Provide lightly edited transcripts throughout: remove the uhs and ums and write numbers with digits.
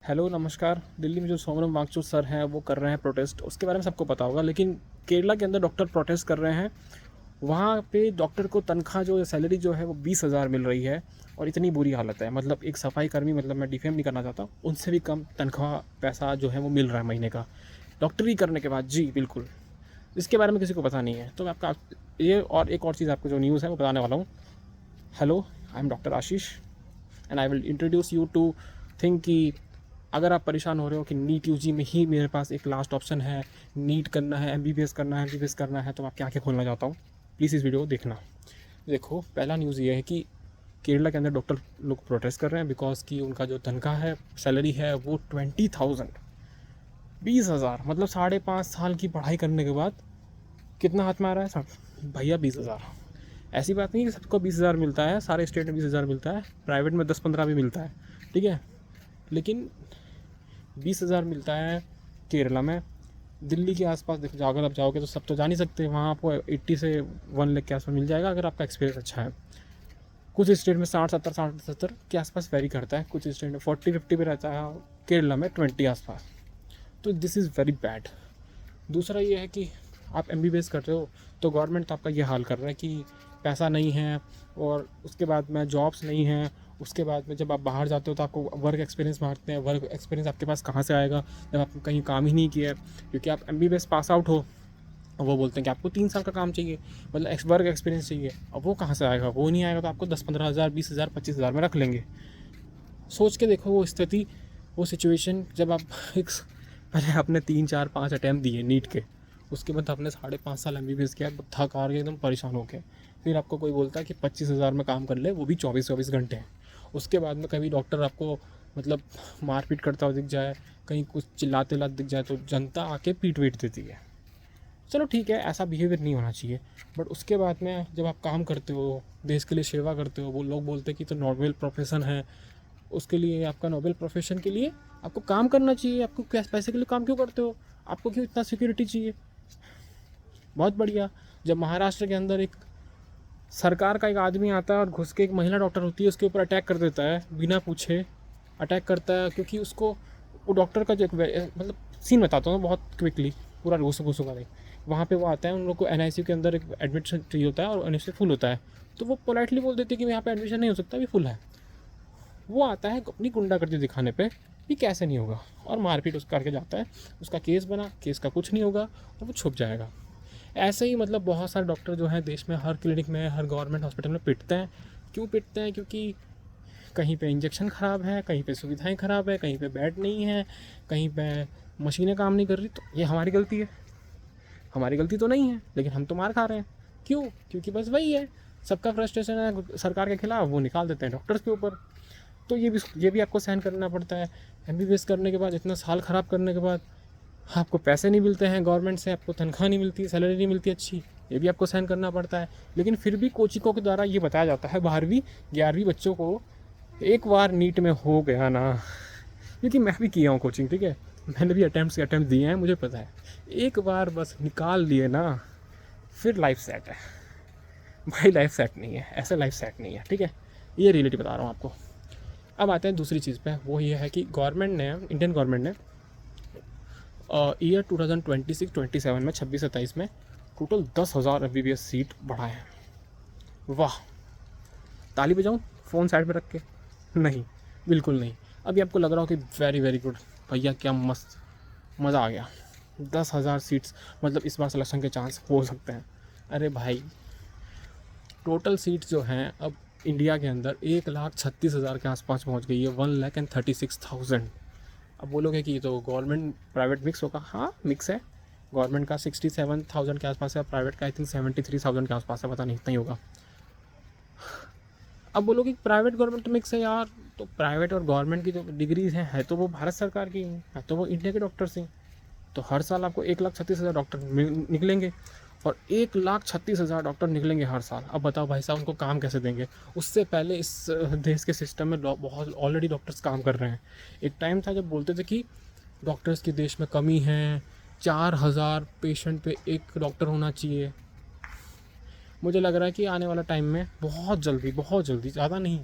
Hello नमस्कार। दिल्ली में जो सोनम वांगचुक सर हैं वो कर रहे हैं प्रोटेस्ट, उसके बारे में सबको पता होगा। लेकिन केरला के अंदर डॉक्टर प्रोटेस्ट कर रहे हैं। वहाँ पे डॉक्टर को तनख्वाह जो सैलरी जो है वो 20,000 मिल रही है। और इतनी बुरी हालत है, मतलब एक सफाई कर्मी, मतलब मैं डिफेम नहीं करना चाहता, उनसे भी कम तनख्वाह पैसा जो है वो मिल रहा है महीने का, डॉक्टरी करने के बाद। जी बिल्कुल। इसके बारे में किसी को पता नहीं है, तो मैं आपका ये और एक और चीज़ आपको जो न्यूज़ है वो बताने वाला हूँ। Hello, I am doctor Ashish and I will introduce you to think कि अगर आप परेशान हो रहे हो कि नीट यूजी में ही मेरे पास एक लास्ट ऑप्शन है, नीट करना है, एमबीबीएस करना है, एमबीबीएस करना है, तो मैं आपकी आंखें खोलना चाहता हूँ। प्लीज़ इस वीडियो को देखना। देखो, पहला न्यूज़ ये है कि केरला के अंदर डॉक्टर लोग प्रोटेस्ट कर रहे हैं बिकॉज कि उनका जो तनख्वाह है, सैलरी है, वो 20,000, 20,000, मतलब 5.5 साल की पढ़ाई करने के बाद कितना हाथ में आ रहा है सब भैया? 20,000। ऐसी बात नहीं कि सबको 20,000 मिलता है, सारे स्टेट में 20,000 मिलता है, प्राइवेट में 10-15 भी मिलता है, ठीक है। लेकिन 20,000 मिलता है केरला में। दिल्ली के आसपास देखो, अगर आप जाओगे तो सब तो जा नहीं सकते, वहाँ आपको 80 से 1 लाख के आसपास मिल जाएगा अगर आपका एक्सपीरियंस अच्छा है। कुछ स्टेट में 60-70 के आसपास वेरी करता है, कुछ स्टेट में 40-50 भी रहता है, केरला में 20 आसपास। तो दिस इज़ वेरी बैड। दूसरा ये है कि आप एमबीबीएस कर रहे हो तो गवर्नमेंट तो आपका ये हाल कर रहा है कि पैसा नहीं है, और उसके बाद में जॉब्स नहीं हैं। उसके बाद में जब आप बाहर जाते हो तो आपको वर्क एक्सपीरियंस मांगते हैं। वर्क एक्सपीरियंस आपके पास कहाँ से आएगा जब आपने कहीं काम ही नहीं किया है? क्योंकि आप एमबीबीएस पास आउट हो, और वो बोलते हैं कि आपको 3 साल का काम चाहिए, मतलब वर्क एक्सपीरियंस चाहिए। अब वो कहाँ से आएगा? वो नहीं आएगा तो आपको 10-15 हज़ार, 20,000, 25,000 में रख लेंगे। सोच के देखो वो स्थिति, वो सिचुएशन, जब आप एक पहले आपने 3-4-5 अटैम्प्ट दिए नीट के, उसके बाद आपने 5.5 साल एमबीबीएस किया, थक हार के एकदम परेशान हो गए। फिर आपको कोई बोलता है कि 25,000 में काम कर ले, वो भी 24-24 घंटे। उसके बाद में कभी डॉक्टर आपको मतलब मारपीट करता हुआ दिख जाए, कहीं कुछ चिल्लाते लाते दिख जाए, तो जनता आके पीट वीट देती है। चलो ठीक है, ऐसा बिहेवियर नहीं होना चाहिए। बट उसके बाद में जब आप काम करते हो, देश के लिए सेवा करते हो, वो लोग बोलते हैं कि तो नॉर्मल प्रोफेशन है, उसके लिए, आपका नोबेल प्रोफेशन के लिए आपको काम करना चाहिए। आपको क्या पैसे के लिए काम क्यों करते हो? आपको क्यों इतना सिक्योरिटी चाहिए? बहुत बढ़िया। जब महाराष्ट्र के अंदर एक सरकार का एक आदमी आता है और घुस के, एक महिला डॉक्टर होती है, उसके ऊपर अटैक कर देता है बिना पूछे, अटैक करता है क्योंकि उसको, वो डॉक्टर का जो मतलब सीन बताता हूँ बहुत क्विकली, पूरा घुसो घुसो का नहीं। वहाँ पे वो आता है, उन लोग को एनआईसीयू के अंदर एक एडमिशन चाहिए होता है और एनआईसीयू फुल होता है, तो वो पोलाइटली बोल देते हैं कि यहाँ पे एडमिशन नहीं हो सकता, अभी फुल है। वो आता है अपनी गुंडागर्दी दिखाने पे कि कैसे नहीं होगा, और मारपीट उस करके जाता है। उसका केस बना, केस का कुछ नहीं होगा और वो छुप जाएगा। ऐसे ही मतलब बहुत सारे डॉक्टर जो हैं देश में, हर क्लिनिक में, हर गवर्नमेंट हॉस्पिटल में पिटते हैं। क्यों पिटते हैं? क्योंकि कहीं पे इंजेक्शन ख़राब है, कहीं पे सुविधाएं ख़राब है, कहीं पे बेड नहीं है, कहीं पे मशीनें काम नहीं कर रही। तो ये हमारी गलती है? हमारी गलती तो नहीं है, लेकिन हम तो मार खा रहे हैं। क्यों? क्योंकि बस वही है, सबका फ्रस्ट्रेशन है सरकार के खिलाफ, वो निकाल देते हैं डॉक्टर्स के ऊपर। तो ये भी आपको सहन करना पड़ता है। एमबीबीएस करने के बाद, इतना साल ख़राब करने के बाद, आपको पैसे नहीं मिलते हैं गवर्नमेंट से, आपको तनख्वाह नहीं मिलती, सैलरी नहीं मिलती अच्छी, ये भी आपको सहन करना पड़ता है। लेकिन फिर भी कोचिंगों के द्वारा ये बताया जाता है 12वीं 11वीं बच्चों को, एक बार नीट में हो गया ना, क्योंकि मैं भी किया हूँ कोचिंग, ठीक है, मैंने भी अटैम्प्ट दिए हैं, मुझे पता है। एक बार बस निकाल लिए ना, फिर लाइफ सेट है भाई। लाइफ सेट नहीं है, ऐसे लाइफ सेट नहीं है, ठीक है। ये रियलिटी बता रहा हूँ आपको। अब आते हैं दूसरी चीज़ पे, वो ये है कि गवर्नमेंट ने, इंडियन गवर्नमेंट ने ईयर 2026-27 में, 26-27 में टोटल 10,000 एमबीबीएस सीट बढ़ाए हैं। वाह! ताली बजाऊँ फ़ोन साइड में रख के? नहीं, बिल्कुल नहीं। अभी आपको लग रहा हो कि वेरी वेरी गुड भैया, क्या मस्त, मज़ा आ गया, 10,000 सीट्स, मतलब इस बार सिलेक्शन के चांस हो सकते हैं। अरे भाई, टोटल सीट्स जो हैं अब इंडिया के अंदर 1,36,000 के आसपास पहुंच गई है, 1,36,000। अब बोलोगे कि ये तो गवर्नमेंट प्राइवेट मिक्स होगा। हाँ, मिक्स है। गवर्नमेंट का 67,000 के आसपास है, प्राइवेट का आई थिंक 73,000 के आसपास है, पता नहीं, इतना ही होगा। अब बोलोगे कि प्राइवेट गवर्नमेंट तो मिक्स है यार, तो प्राइवेट और गवर्नमेंट की जो डिग्रीज हैं, है तो वो भारत सरकार की हैं, है तो वो इंडिया के डॉक्टर्स हैं। तो हर साल आपको 1,36,000 डॉक्टर निकलेंगे, और 1,36,000 डॉक्टर निकलेंगे हर साल। अब बताओ भाई साहब, उनको काम कैसे देंगे? उससे पहले इस देश के सिस्टम में बहुत ऑलरेडी डॉक्टर्स काम कर रहे हैं। एक टाइम था जब बोलते थे कि डॉक्टर्स की देश में कमी है, 4,000 पेशेंट पे एक डॉक्टर होना चाहिए। मुझे लग रहा है कि आने वाला टाइम में बहुत जल्दी, ज़्यादा नहीं,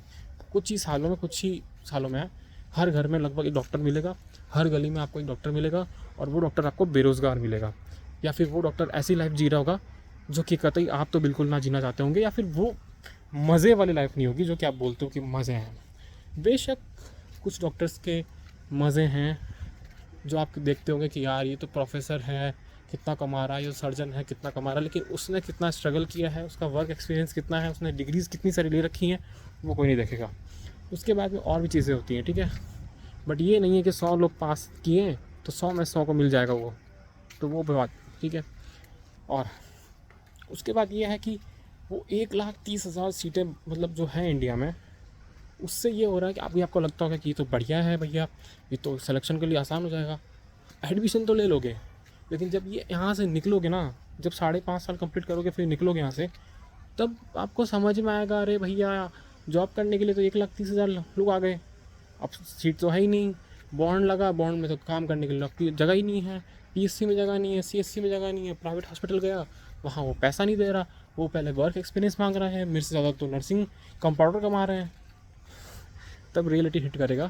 कुछ ही सालों में हर घर में लगभग एक डॉक्टर मिलेगा, हर गली में आपको एक डॉक्टर मिलेगा, और वो डॉक्टर आपको बेरोज़गार मिलेगा, या फिर वो डॉक्टर ऐसी लाइफ जी रहा होगा जो कि कतई आप तो बिल्कुल ना जीना चाहते होंगे, या फिर वो मज़े वाली लाइफ नहीं होगी जो कि आप बोलते हो कि मज़े हैं। बेशक कुछ डॉक्टर्स के मज़े हैं जो आप देखते होंगे कि यार ये तो प्रोफेसर है, कितना कमा रहा है, ये सर्जन है, कितना कमा रहा है, लेकिन उसने कितना स्ट्रगल किया है, उसका वर्क एक्सपीरियंस कितना है, उसने डिग्रीज़ कितनी सारी ले रखी हैं, वो कोई नहीं देखेगा। उसके बाद में और भी चीज़ें होती हैं, ठीक है। बट ये नहीं है कि 100 लोग पास किए तो 100 में 100 को मिल जाएगा वो, तो वो बात ठीक है। और उसके बाद ये है कि वो 1,30,000 सीटें मतलब जो है इंडिया में, उससे ये हो रहा है कि अभी आपको लगता होगा कि ये तो बढ़िया है भैया, ये तो सिलेक्शन के लिए आसान हो जाएगा, एडमिशन तो ले लोगे, लेकिन जब ये यहाँ से निकलोगे ना, जब 5.5 साल कंप्लीट करोगे फिर निकलोगे यहाँ से, तब आपको समझ में आएगा अरे भैया जॉब करने के लिए तो 1,30,000 लोग आ गए, अब सीट तो है ही नहीं, बॉन्ड लगा, बॉन्ड में तो काम करने के लिए जगह ही नहीं है, पीएससी में जगह नहीं है, सीएससी में जगह नहीं है, प्राइवेट हॉस्पिटल गया वहाँ वो पैसा नहीं दे रहा, वो पहले वर्क एक्सपीरियंस मांग रहा है, मेरे से ज़्यादा तो नर्सिंग कंपाउंडर कमा रहे हैं। तब रियलिटी हिट करेगा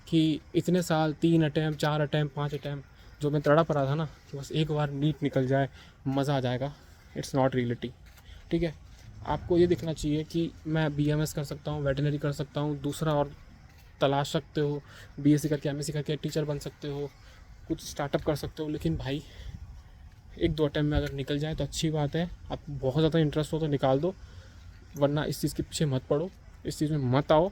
कि इतने साल 3 अटैम्प्ट 4 अटैम्प्ट 5 अटैम्प्ट जो मैं तड़प रहा था ना कि बस एक बार नीट निकल जाए मज़ा आ जाएगा, इट्स नॉट रियलिटी, ठीक है। आपको ये दिखना चाहिए कि मैं बीएमएस कर सकता हूँ, वेटनरी कर सकता हूँ, दूसरा और तलाश सकते हो, बीएससी करके एमएससी करके टीचर बन सकते हो, कुछ स्टार्टअप कर सकते हो, लेकिन भाई 1-2 अटैम्प्ट में अगर निकल जाए तो अच्छी बात है, आप बहुत ज़्यादा इंटरेस्ट हो तो निकाल दो, वरना इस चीज़ के पीछे मत पड़ो, इस चीज़ में मत आओ,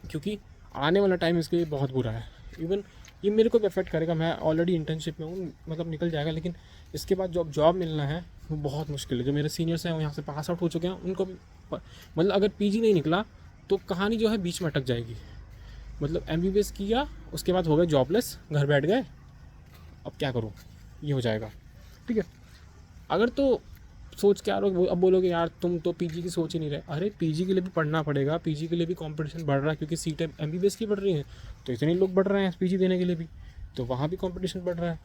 क्योंकि आने वाला टाइम इसके लिए बहुत बुरा है। इवन ये मेरे को भी अफेक्ट करेगा, मैं ऑलरेडी इंटर्नशिप में हूँ, मतलब निकल जाएगा, लेकिन इसके बाद जॉब मिलना है वो बहुत मुश्किल है। जो मेरे सीनियर्स हैं वो यहाँ से पास आउट हो चुके हैं, उनको भी मतलब अगर पीजी नहीं निकला तो कहानी जो है बीच में अटक जाएगी। मतलब एमबीबीएस किया, उसके बाद हो गए जॉबलेस, घर बैठ गए, अब क्या करूँ, ये हो जाएगा, ठीक है। अगर तो सोच के आ रहे हो, अब बोलोगे यार तुम तो पीजी की सोच ही नहीं रहे, अरे पीजी के लिए भी पढ़ना पड़ेगा, पीजी के लिए भी कंपटीशन बढ़ रहा है, क्योंकि सीटें एमबीबीएस की बढ़ रही हैं तो इतने लोग बढ़ रहे हैं पीजी देने के लिए भी, तो वहाँ भी कंपटीशन बढ़ रहा है,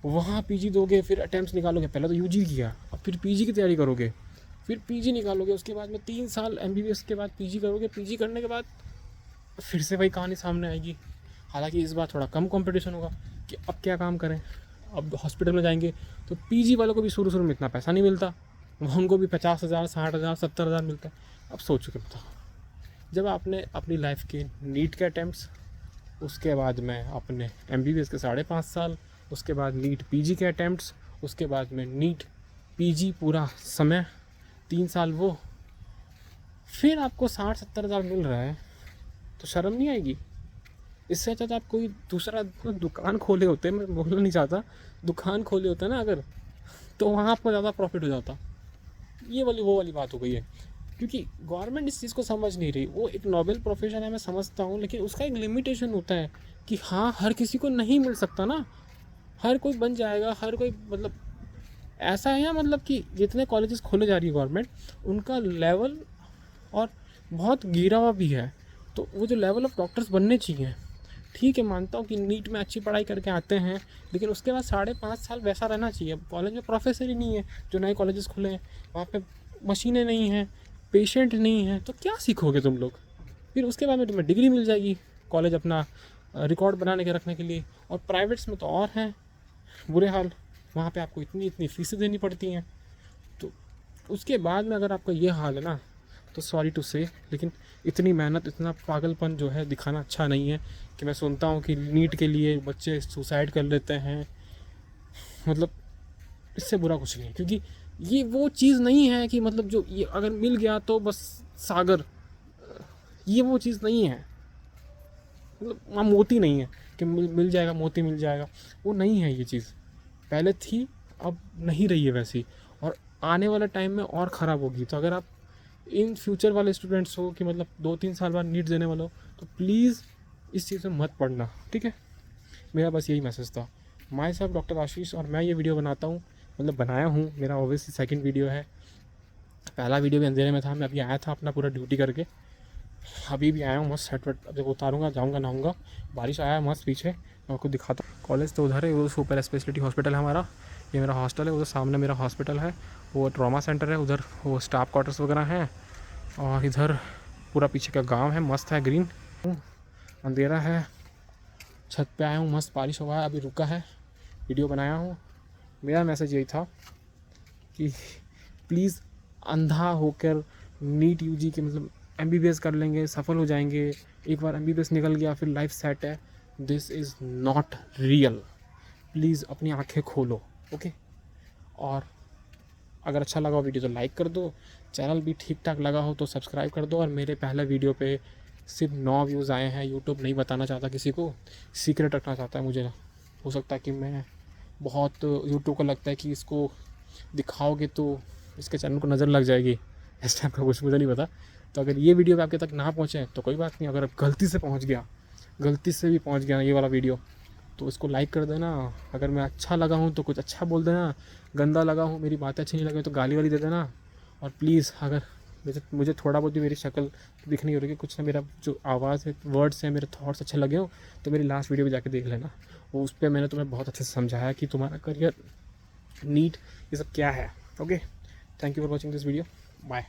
वहाँ पीजी दोगे, फिर अटैम्प्ट्स निकालोगे, पहले तो यूजी किया, अब फिर पीजी की तैयारी करोगे, फिर पीजी निकालोगे, उसके बाद में 3 साल एमबीबीएस के बाद पीजी करोगे, पीजी करने के बाद फिर से वही कहानी सामने आएगी। हालांकि इस बार थोड़ा कम कंपटीशन होगा कि अब क्या काम करें, अब हॉस्पिटल में जाएंगे तो पीजी वालों को भी शुरू में इतना पैसा नहीं मिलता, उनको भी 50,000 60,000 70,000 मिलता है। अब सोच के बताओ, जब आपने अपनी लाइफ के नीट के अटैम्प्ट्स, उसके बाद में अपने एमबीबीएस के 5.5 साल, उसके बाद नीट पीजी के अटैम्प्ट्स, उसके बाद में नीट पीजी पूरा समय 3 साल, वो फिर आपको 60-70,000 मिल रहा है तो शर्म नहीं आएगी? इससे अच्छा तो आप कोई दूसरा दुकान खोले होते, मैं बोलना नहीं चाहता, दुकान खोले होते ना अगर, तो वहाँ आपको ज़्यादा प्रॉफिट हो जाता। ये वो वाली बात हो गई है, क्योंकि गवर्नमेंट इस चीज़ को समझ नहीं रही। वो एक नोबल प्रोफेशन है, मैं समझता हूँ, लेकिन उसका एक लिमिटेशन होता है कि हाँ हर किसी को नहीं मिल सकता ना, हर कोई बन जाएगा, हर कोई, मतलब ऐसा है, मतलब कि जितने कॉलेजेस खोले जा रही है गवर्नमेंट, उनका लेवल और बहुत गिरा हुआ भी है, तो वो जो लेवल ऑफ डॉक्टर्स बनने चाहिए, ठीक है मानता हूँ कि नीट में अच्छी पढ़ाई करके आते हैं, लेकिन उसके बाद 5.5 साल वैसा रहना चाहिए। कॉलेज में प्रोफेसर ही नहीं है, जो नए कॉलेजेस खुले हैं वहाँ पे मशीनें नहीं हैं, पेशेंट नहीं है, तो क्या सीखोगे तुम लोग? फिर उसके बाद में तुम्हें डिग्री मिल जाएगी, कॉलेज अपना रिकॉर्ड बनाने के रखने के लिए। और प्राइवेट्स में तो और हैं बुरे हाल, वहाँ पे आपको इतनी फीसें देनी पड़ती हैं, तो उसके बाद में अगर आपका ये हाल है ना, तो सॉरी टू से, लेकिन इतनी मेहनत, इतना पागलपन जो है दिखाना अच्छा नहीं है। कि मैं सुनता हूँ कि नीट के लिए बच्चे सुसाइड कर लेते हैं, मतलब इससे बुरा कुछ नहीं है, क्योंकि ये वो चीज़ नहीं है कि मतलब जो ये अगर मिल गया तो बस सागर, ये वो चीज़ नहीं है, मतलब वहाँ मोती नहीं है कि मिल जाएगा, मोती मिल जाएगा, वो नहीं है ये चीज़। पहले थी, अब नहीं रही है वैसी, और आने वाला टाइम में और ख़राब होगी। तो अगर आप इन फ्यूचर वाले स्टूडेंट्स हो कि मतलब 2-3 साल बाद नीट देने वाले हो, तो प्लीज़ इस चीज़ में मत पढ़ना, ठीक है। मेरा बस यही मैसेज था। माय सेल्फ डॉक्टर आशीष, और मैं ये वीडियो बनाता हूँ, मतलब बनाया हूँ, मेरा ऑब्वियसली सेकंड वीडियो है। पहला वीडियो भी अंधेरे में था, मैं अभी आया था अपना पूरा ड्यूटी करके, अभी भी आया हूँ मस्त सेट वेट, जब उतारूँगा जाऊँगा नहाऊँगा, बारिश आया है मस्त पीछे, मैं आपको दिखाता हूँ। कॉलेज तो उधर है, वो सुपर स्पेशलिटी हॉस्पिटल है हमारा, ये मेरा हॉस्टल है, उधर सामने मेरा हॉस्पिटल है, वो ट्रॉमा सेंटर है, उधर वो स्टाफ क्वार्टर्स वगैरह हैं, और इधर पूरा पीछे का गांव है, मस्त है, ग्रीन। अंधेरा है, छत पे आया हूँ, मस्त बारिश हुआ है, अभी रुका है, वीडियो बनाया हूँ। मेरा मैसेज यही था कि प्लीज़ अंधा होकर नीट यूजी के मतलब एमबीबीएस कर लेंगे, सफल हो जाएंगे। एक बार एमबीबीएस निकल गया फिर लाइफ सेट है। This is not real. Please अपनी आंखें खोलो, ओके। और अगर अच्छा लगा हो वीडियो तो लाइक कर दो, चैनल भी ठीक ठाक लगा हो तो सब्सक्राइब कर दो। और मेरे पहले वीडियो पे सिर्फ 9 व्यूज़ आए हैं। यूट्यूब नहीं बताना चाहता किसी को, सीक्रेट रखना चाहता है मुझे। हो सकता है कि मैं बहुत, यूट्यूब को लगता है कि इसको दिखाओगे तो इसके चैनल को नज़र लग जाएगी, इस टाइप का कुछ मुझे नहीं पता। तो अगर ये वीडियो आपके तक ना पहुँचे तो कोई बात नहीं, अगर गलती से पहुँच गया, गलती से भी पहुँच गया ये वाला वीडियो, तो इसको लाइक कर देना। अगर मैं अच्छा लगा हूँ तो कुछ अच्छा बोल देना, गंदा लगा हूँ, मेरी बातें अच्छी नहीं लगी तो गाली वाली दे देना। और प्लीज़ अगर मुझे थोड़ा बहुत भी मेरी शक्ल दिख नहीं हो रही है, कुछ ना मेरा जो आवाज़ है, वर्ड्स हैं, मेरे थॉट्स अच्छे लगे हो तो मेरी लास्ट वीडियो भी जाके देख लेना। वो उस पर मैंने तुम्हें बहुत अच्छे से समझाया कि तुम्हारा करियर, नीट, ये सब क्या है। Okay, thank you for watching this video, bye.